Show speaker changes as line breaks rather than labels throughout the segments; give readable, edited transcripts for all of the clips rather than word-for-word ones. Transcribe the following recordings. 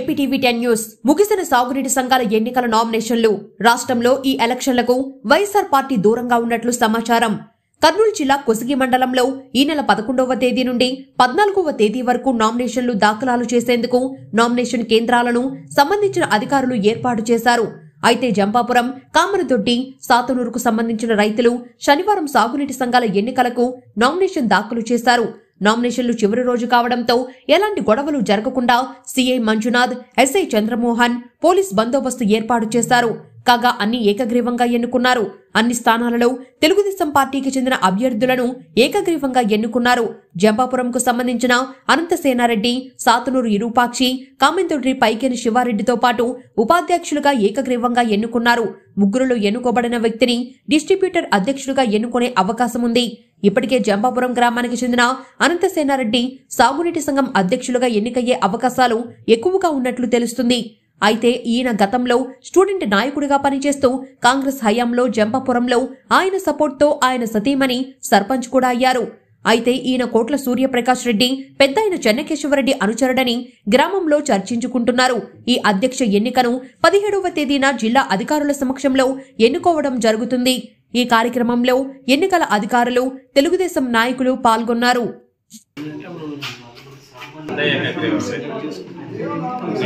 APTV 10 news ముగిసిన సాగునీటి సంఘాల ఎన్నికల నామినేషన్లు రాష్ట్రంలో ఈ ఎలక్షన్లకు వైఎస్ఆర్ పార్టీ దూరంగా ఉన్నట్లు సమాచారం. కర్నూలు జిల్లా కొసిగి మండలంలో ఈ నెల 11వ తేదీ నుండి 14వ తేదీ వరకు నామినేషన్లు దాఖలాలు చేసేందుకు నామినేషన్ కేంద్రాలను సంబంధించిన అధికారులు ఏర్పాటు చేశారు. అయితే జంపాపురం, కామరదొడ్డి, సాతనూరుకు సంబంధించిన రైతులు శనివారం సాగునీటి సంఘాల ఎన్నికలకు నామినేషన్ దాఖలు చేశారు. నామినేషన్లు చివరి రోజు కావడంతో ఎలాంటి గొడవలు జరగకుండా CI Manjunath, SI Chandramohan police బందోబస్తు ఏర్పాటు చేశారు. కాగా అన్ని ఏకగ్రీవంగా ఎన్నుకున్నారు. అన్ని స్థానాలలో తెలుగుదేశం పార్టీకి చెందిన అభ్యర్థులను ఏకగ్రీవంగా ఎన్నుకున్నారు. జంపాపురంకు సంబంధించిన అనంతసేనారెడ్డి, సాతనూరు ఇరూపాక్షి, కామెందొడ్డి పైకేని శివారెడ్డితో పాటు ఉపాధ్యక్షులుగా ఏకగ్రీవంగా ఎన్నుకున్నారు. ముగ్గురులో ఎన్నుకోబడిన వ్యక్తిని డిస్ట్రిబ్యూటర్ అధ్యక్షులుగా ఎన్నుకునే అవకాశం ఉంది. ఇప్పటికే జంపాపురం గ్రామానికి చెందిన అనంతసేనారెడ్డి సాగునీటి సంఘం అధ్యక్షులుగా ఎన్నికయ్యే అవకాశాలు ఎక్కువగా ఉన్నట్లు తెలుస్తుంది. అయితే ఈయన గతంలో స్టూడెంట్ నాయకుడిగా పనిచేస్తూ కాంగ్రెస్ హయాంలో జంపాపురంలో ఆయన సపోర్ట్తో ఆయన సతీమణి సర్పంచ్ కూడా అయ్యారు. అయితే ఈయన కోట్ల సూర్యప్రకాష్ రెడ్డి పెద్దాయన చెన్నకేశవరెడ్డి అనుచరుడని గ్రామంలో చర్చించుకుంటున్నారు. ఈ అధ్యక్ష ఎన్నికను 17వ తేదీన జిల్లా అధికారుల సమక్షంలో ఎన్నుకోవడం జరుగుతుంది. ఈ కార్యక్రమంలో ఎన్నికల అధికారులు, తెలుగుదేశం నాయకులు పాల్గొన్నారు.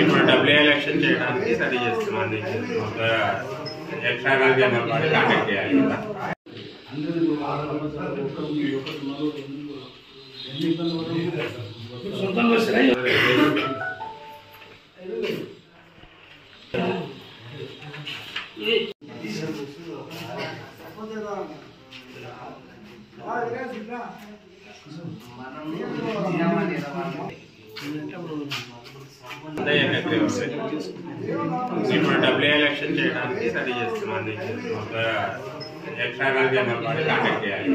ఇప్పుడు డబ్ల్యూ ఎలక్షన్ చేయడానికి స్టడీ చేస్తున్నాను. ఎక్స్ట్రా కాంటాక్ట్ చేయాలి. ఇప్పుడు డబ్ల్యూ ఎలక్షన్ చేయడానికి స్టడీ చేస్తున్నాను. ఎక్స్ట్రా కాంటాక్ట్ చేయాలి.